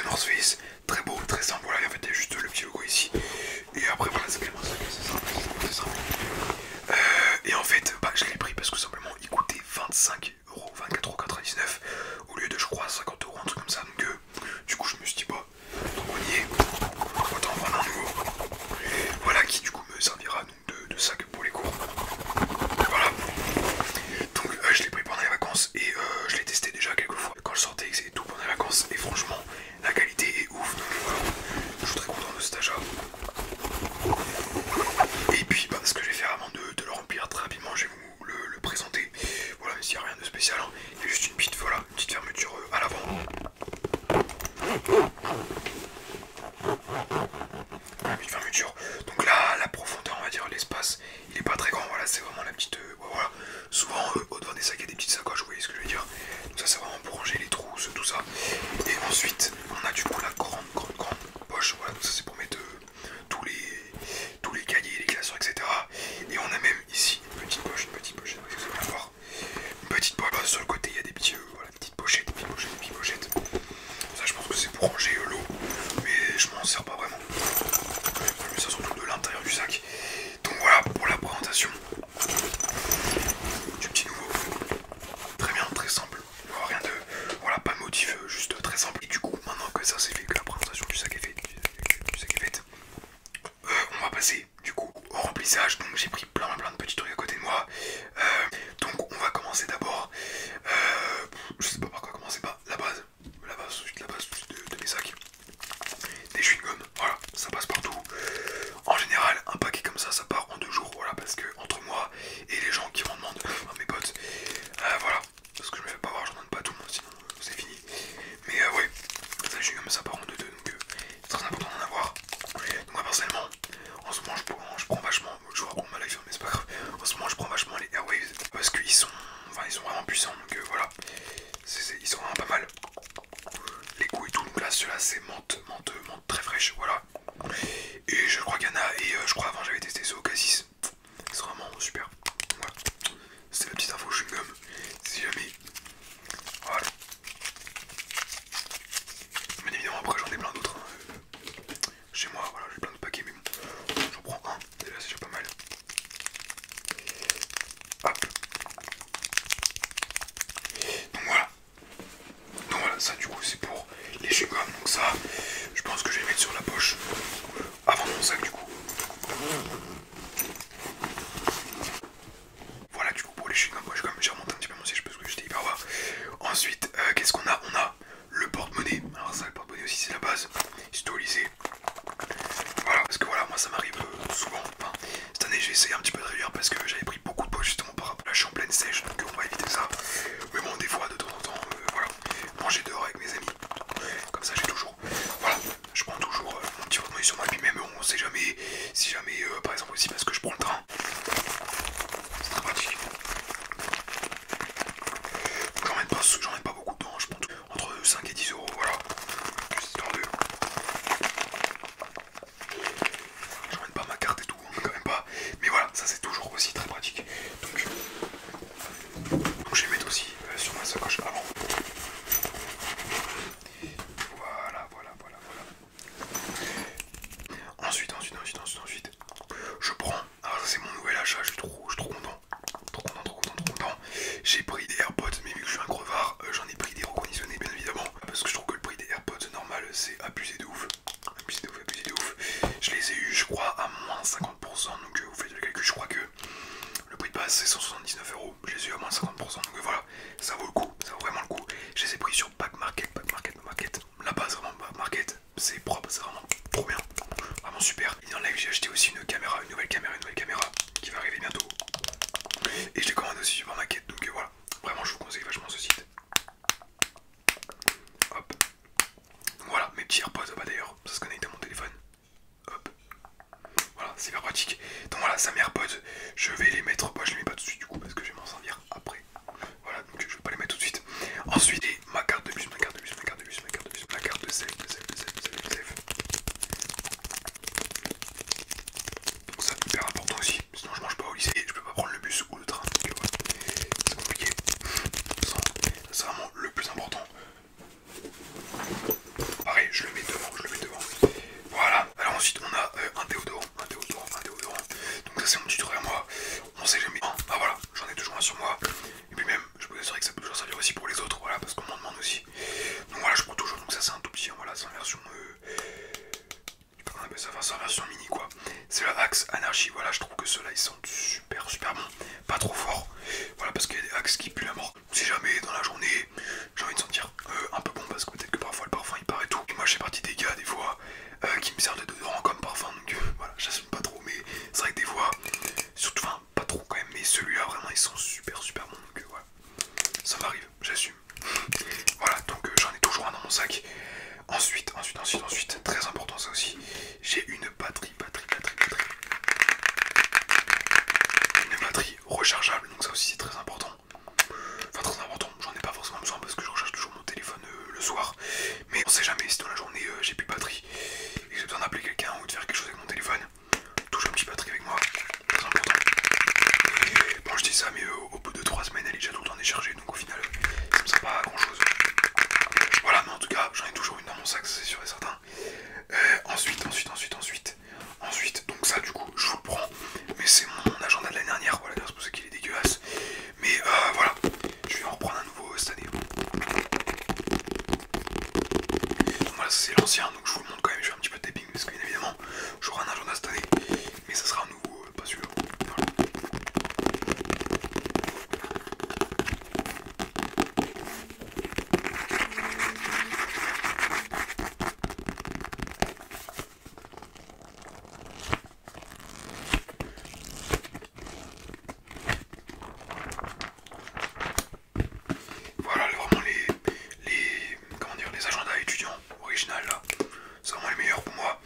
North Face, très beau, très simple. Voilà, en fait, il y a juste le petit logo ici. Et après, voilà, c'est clairement c'est simple, c'est simple. Et en fait, bah, je l'ai pris parce que simplement il coûtait 25€, 24,99€ au lieu de, je crois, 50€, un truc comme ça. Donc, du coup, je me suis dit, bah, tant qu'on y est, autant prendre un nouveau. Voilà, qui du coup me servira donc, de sac pour les cours. Voilà. Donc, je l'ai pris pendant les vacances et je l'ai testé déjà quelques fois quand je sortais et tout pendant les vacances. Et franchement, la qualité est ouf. Donc, voilà, je suis très content de cet achat. Et puis bah, ce que je vais faire avant de le remplir très rapidement, je vais vous le présenter. Voilà, mais s'il n'y a rien de spécial, hein. Il y a juste une petite, voilà, une petite fermeture à l'avant. Une petite fermeture. Donc là, la profondeur, on va dire, l'espace, il est pas très grand. Voilà, c'est vraiment la petite. Voilà. Souvent, au devant des sacs, il y a des petites sacoches, vous voyez ce que je veux dire. Donc ça, c'est vraiment pour ranger les trousses, tout ça. Et ensuite, on a du coup la grande poche. Voilà, donc ça, c'est pour mettre tous les cahiers, les classeurs, etc. Et on a même ici une petite poche, est-ce que vous allez voir. Une petite poche, sur le côté il y a des petits, voilà, petites pochettes, des petites pochettes. Ça je pense que c'est pour ranger l'eau, mais je m'en sers pas vraiment. Je mets ça surtout de l'intérieur du sac. Donc voilà pour la présentation du petit nouveau. Très bien, très simple. Rien de, voilà, pas de motif, juste très simple. Et du coup, maintenant que ça c'est fait, que la présentation du sac est faite, on va passer du coup au remplissage. Donc j'ai pris plein de petits trucs à côté de moi. Donc on va commencer d'abord. Je sais pas par quoi commencer. Pas la base de mes sacs. Des chewing-gums. Voilà, ça passe partout. En général, un paquet comme ça part en 2 jours. Voilà, parce que entre moi et les gens qui m'en demandent, mes potes, voilà, parce que je me fais pas voir, j'en donne pas tout le monde, sinon c'est fini. Mais ouais, ça, les chewing-gums ça part en 2-2, donc c'est très important d'en avoir. Donc moi personnellement, en ce moment je prends vachement, je vous raconte ma life mais c'est pas grave, en ce moment je prends vachement les Airwaves parce qu'ils sont vraiment puissants, donc voilà, ils sont vraiment pas mal. Les goûts et tout, donc là ceux-là c'est menthe très fraîche, voilà. Et je crois qu'il y en a, et je crois avant j'avais testé ceux au cassis, c'est vraiment super. Voilà. C'est la petite info chewing-gum, si jamais. Voilà. Bien évidemment après j'en ai plein d'autres. Chez moi, voilà, j'ai plein de paquets, mais bon, j'en prends un, déjà c'est déjà pas mal. Hop. Donc voilà, ça du coup c'est pour les chewing-gums, donc ça, je pense que je vais les mettre sur la poche, avant mon sac du coup. Voilà du coup pour les chewing-gums, moi j'ai remonté un petit peu mon siège parce que j'étais hyper bas. Ensuite, qu'est-ce qu'on a? On a le porte-monnaie, alors ça le porte-monnaie aussi c'est la base, c'est au lycée. Voilà, parce que voilà, moi ça m'arrive souvent. Enfin, cette année j'ai essayé un petit peu de réduire parce que j'avais pris beaucoup de poids justement par rapport. Là je suis en pleine sèche, donc on va éviter ça. Mais bon, des fois, de temps en temps, voilà, manger dehors avec mes amis. Comme ça j'ai toujours, voilà, je prends toujours mon petit porte-monnaie sur moi. Et puis même on sait jamais, si jamais par exemple mon sac. Ensuite, très important ça aussi, j'ai une batterie. Une batterie rechargeable, donc ça aussi c'est très important. Enfin très important, j'en ai pas forcément besoin parce que je recharge toujours mon téléphone le soir. Mais on sait jamais si dans la journée j'ai plus de batterie et que j'ai besoin d'appeler quelqu'un ou de faire quelque chose avec mon téléphone. Toujours une petite batterie avec moi, très important. Bon je dis ça mais au bout de 3 semaines elle est déjà tout le temps déchargée, donc au final ça me sert pas à grand chose. Voilà, mais en tout cas j'en ai toujours une dans mon sac, ça c'est sûr et certain. Ensuite, donc ça du coup je vous le prends, mais c'est mon agenda de l'année dernière, voilà, c'est pour ça qu'il est dégueulasse. Mais voilà, je vais en reprendre un nouveau cette année. Donc voilà, ça c'est l'ancien, donc je vous le montre quand même, je fais un petit peu de taping parce que bien évidemment j'aurai un agenda cette année, mais ça sera un nouveau, pas celui-là. Voilà. Voilà vraiment comment dire, les agendas étudiants originales là, c'est vraiment les meilleurs pour moi.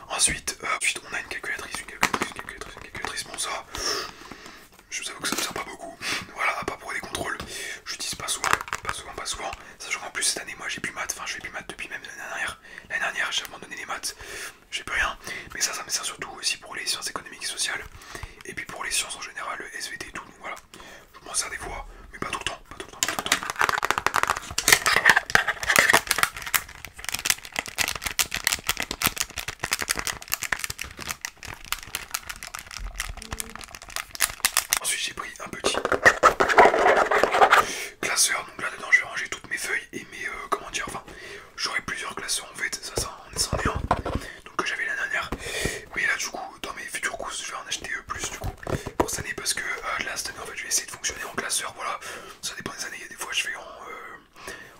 Ensuite on a une calculatrice, bon ça, je vous avoue que ça me sert pas beaucoup, voilà, à part pour des contrôles, j'utilise pas souvent, sachant qu'en plus cette année moi j'ai plus maths, enfin je fais plus maths depuis même l'année dernière j'ai abandonné les maths, j'ai plus rien, mais ça me sert surtout aussi pour les sciences économiques et sociales, et puis pour les sciences en général, le SVT et tout, donc voilà, je m'en sers des fois, mais pas tout le temps. Ensuite j'ai pris un petit classeur, donc là dedans je vais ranger toutes mes feuilles et mes comment dire, enfin j'aurai plusieurs classeurs en fait, ça c'en est un, donc que j'avais la dernière, mais là du coup dans mes futures courses je vais en acheter plus du coup pour cette année, parce que là cette année en fait je vais essayer de fonctionner en classeur, voilà, ça dépend des années, il y a des fois je fais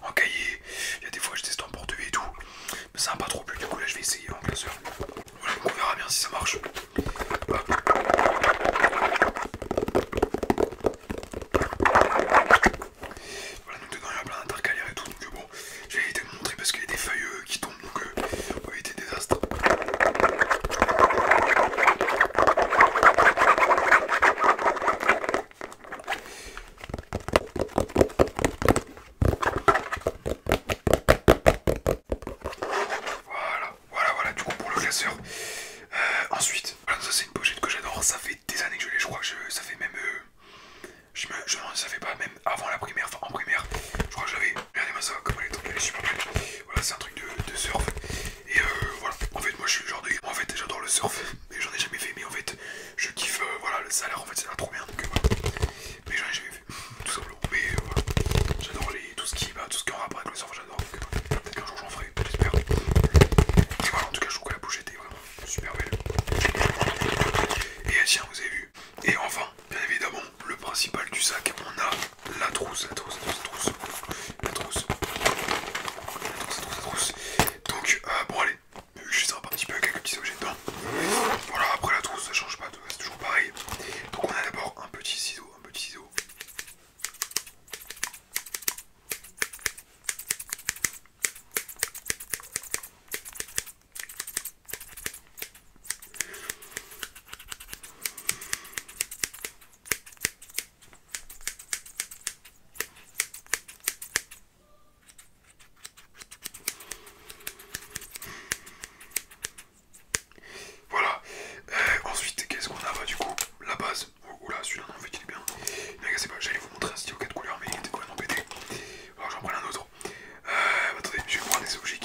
en cahier, il y a des fois je teste en porte-bébé et tout, mais ça n'a pas trop plu, du coup là je vais essayer en classeur, voilà, donc on verra bien si ça marche. Hop. Voilà, donc dedans il y a plein d'intercalaires et tout, donc bon, j'ai évité de montrer parce qu'il y a des feuilles qui tombent, donc on va éviter le désastre. Voilà, du coup pour le classeur. Ensuite, voilà, ça c'est une pochette que j'adore, ça fait des années que je l'ai, je crois que ça fait même... ça fait pas même avant la primaire, enfin en primaire, je crois que je l'avais. Regardez-moi ça, comme elle est super belle. Voilà, c'est un truc de surf. Et voilà, en fait moi je suis le genre de... En fait j'adore le surf, mais j'en ai jamais fait, mais en fait je kiffe, voilà, ça a l'air en fait ça a l'air trop bien, donc voilà. Mais j'en ai jamais fait, tout simplement. Mais voilà, j'adore tout ce qui est en rapport avec le surf, j'adore. Donc peut-être qu'un jour j'en ferai, j'espère. Et voilà, en tout cas je trouve que la pochette est vraiment super belle. Et tiens, vous avez vu. Et enfin, bien évidemment, le principal du sac, on a la trousse. Donc, bon allez, je sers un petit peu avec quelques petits objets dedans. Voilà, après la trousse, ça change pas, c'est toujours pareil. Donc on a d'abord un petit ciseau. Voilà. Ensuite, qu'est-ce qu'on a? Bah du coup, la base. Oula, celui-là, non, en fait, il est bien. Ne regardez pas, j'allais vous montrer un stylo 4 couleurs, mais il était complètement pété. Alors j'en prends un autre. Attendez, je vais prendre des objets